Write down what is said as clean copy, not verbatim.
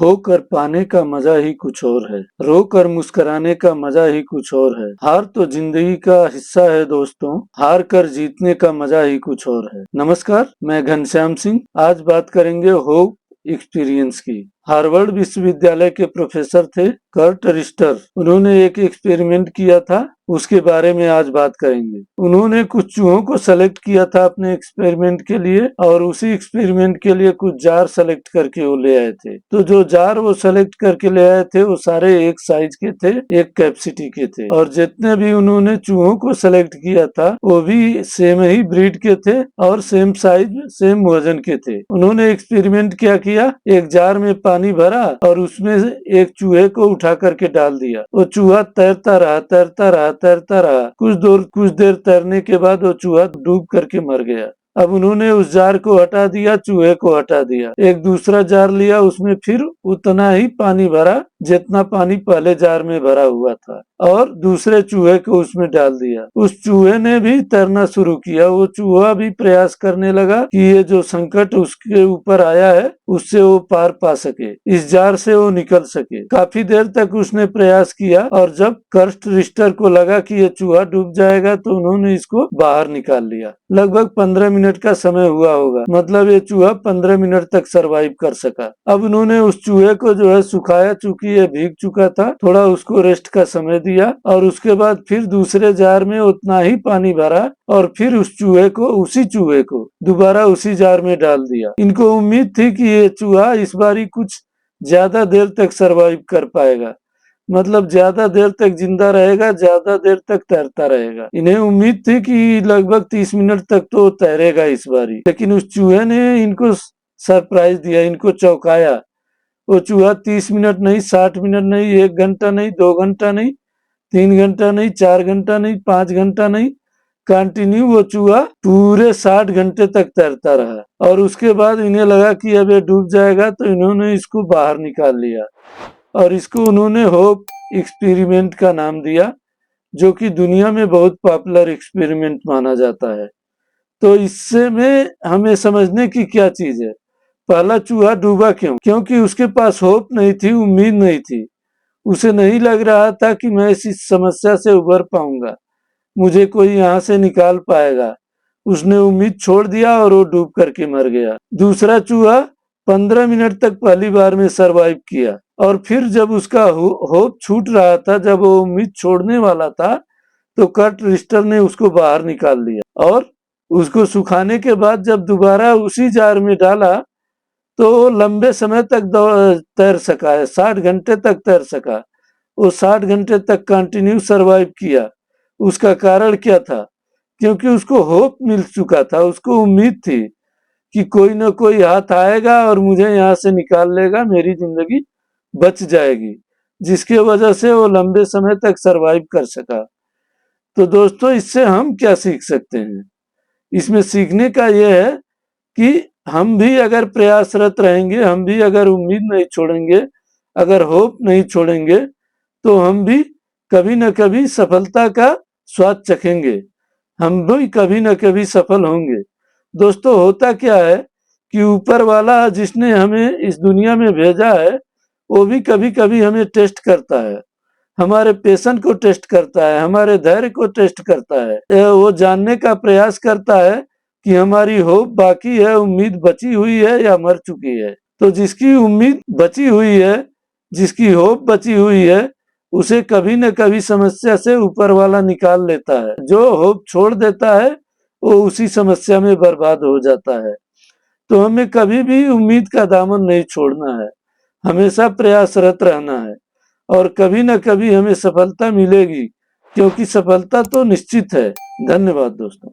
खोकर पाने का मजा ही कुछ और है, रोकर मुस्कुराने का मजा ही कुछ और है। हार तो जिंदगी का हिस्सा है दोस्तों, हार कर जीतने का मजा ही कुछ और है। नमस्कार, मैं घनश्याम सिंह। आज बात करेंगे होप एक्सपीरियंस की। हार्वर्ड विश्वविद्यालय के प्रोफेसर थे कर्ट रिस्टर। उन्होंने एक एक्सपेरिमेंट किया था, उसके बारे में आज बात करेंगे। उन्होंने कुछ चूहों को सेलेक्ट किया था अपने एक्सपेरिमेंट के लिए, और उसी एक्सपेरिमेंट के लिए कुछ जार सेलेक्ट करके वो ले आए थे। तो जो जार वो सेलेक्ट करके ले आए थे वो सारे एक साइज के थे, एक कैपेसिटी के थे, और जितने भी उन्होंने चूहों को सेलेक्ट किया था वो भी सेम ही ब्रीड के थे और सेम साइज, सेम वजन के थे। उन्होंने एक्सपेरिमेंट क्या किया, एक जार में पानी भरा और उसमें एक चूहे को उठा करके डाल दिया। वो चूहा तैरता रहा, तैरता रहा, तैरता रहा। कुछ देर तैरने के बाद वो चूहा डूब करके मर गया। अब उन्होंने उस जार को हटा दिया, चूहे को हटा दिया। एक दूसरा जार लिया, उसमें फिर उतना ही पानी भरा जितना पानी पहले जार में भरा हुआ था, और दूसरे चूहे को उसमें डाल दिया। उस चूहे ने भी तैरना शुरू किया। वो चूहा भी प्रयास करने लगा कि ये जो संकट उसके ऊपर आया है उससे वो पार पा सके, इस जार से वो निकल सके। काफी देर तक उसने प्रयास किया, और जब कर्ट रिस्टर को लगा कि ये चूहा डूब जाएगा तो उन्होंने इसको बाहर निकाल लिया। लगभग 15 मिनट का समय हुआ होगा, मतलब ये चूहा 15 मिनट तक सरवाइव कर सका। अब उन्होंने उस चूहे को जो है सुखाया, चूंकि ये भीग चुका था, थोड़ा उसको रेस्ट का समय दिया, और उसके बाद फिर दूसरे जार में उतना ही पानी भरा और फिर उसी चूहे को दोबारा उसी जार में डाल दिया। इनको उम्मीद थी कि ये चूहा इस बारी कुछ ज्यादा देर तक सरवाइव कर पाएगा, मतलब ज्यादा देर तक जिंदा रहेगा, ज्यादा देर तक तैरता रहेगा। इन्हें उम्मीद थी कि लगभग 30 मिनट तक तो तैरेगा इस बारी, लेकिन उस चूहे ने इनको सरप्राइज दिया, इनको चौंकाया। वो चूहा 30 मिनट नहीं, 60 मिनट नहीं, 1 घंटा नहीं, 2 घंटा नहीं, 3 घंटा नहीं, 4 घंटा नहीं, 5 घंटा नहीं, कंटिन्यू वो चूहा पूरे 60 घंटे तक तैरता रहा। और उसके बाद इन्हें लगा कि अब ये डूब जाएगा, तो इन्होंने इसको बाहर निकाल लिया, और इसको उन्होंने होप एक्सपेरिमेंट का नाम दिया, जो कि दुनिया में बहुत पॉपुलर एक्सपेरिमेंट माना जाता है। तो इससे में हमें समझने की क्या चीज है। पहला चूहा डूबा क्यों? क्योंकि उसके पास होप नहीं थी, उम्मीद नहीं थी। उसे नहीं लग रहा था कि मैं इस समस्या से उबर पाऊंगा, मुझे कोई यहाँ से निकाल पाएगा। उसने उम्मीद छोड़ दिया और वो डूब करके मर गया। दूसरा चूहा 15 मिनट तक पहली बार में सरवाइव किया, और फिर जब उसका होप छूट रहा था, जब वो उम्मीद छोड़ने वाला था, तो कर्ट रिस्टर ने उसको बाहर निकाल लिया, और उसको सुखाने के बाद जब दोबारा उसी जार में डाला तो लंबे समय तक तैर सका है, 60 घंटे तक तैर सका। वो 60 घंटे तक कंटिन्यू सरवाइव किया। उसका कारण क्या था? क्योंकि उसको होप मिल चुका था, उसको उम्मीद थी कि कोई ना कोई हाथ आएगा और मुझे यहाँ से निकाल लेगा, मेरी जिंदगी बच जाएगी, जिसकी वजह से वो लंबे समय तक सरवाइव कर सका। तो दोस्तों, इससे हम क्या सीख सकते हैं? इसमें सीखने का यह है कि हम भी अगर प्रयासरत रहेंगे, हम भी अगर उम्मीद नहीं छोड़ेंगे, अगर होप नहीं छोड़ेंगे, तो हम भी कभी न कभी सफलता का स्वाद चखेंगे, हम भी कभी न कभी सफल होंगे। दोस्तों, होता क्या है कि ऊपर वाला जिसने हमें इस दुनिया में भेजा है, वो भी कभी कभी हमें टेस्ट करता है, हमारे पेशेंस को टेस्ट करता है, हमारे धैर्य को टेस्ट करता है। वो जानने का प्रयास करता है कि हमारी होप बाकी है, उम्मीद बची हुई है या मर चुकी है। तो जिसकी उम्मीद बची हुई है, जिसकी होप बची हुई है, उसे कभी न कभी समस्या से ऊपर वाला निकाल लेता है। जो होप छोड़ देता है वो उसी समस्या में बर्बाद हो जाता है। तो हमें कभी भी उम्मीद का दामन नहीं छोड़ना है, हमेशा प्रयासरत रहना है, और कभी न कभी हमें सफलता मिलेगी, क्योंकि सफलता तो निश्चित है। धन्यवाद दोस्तों।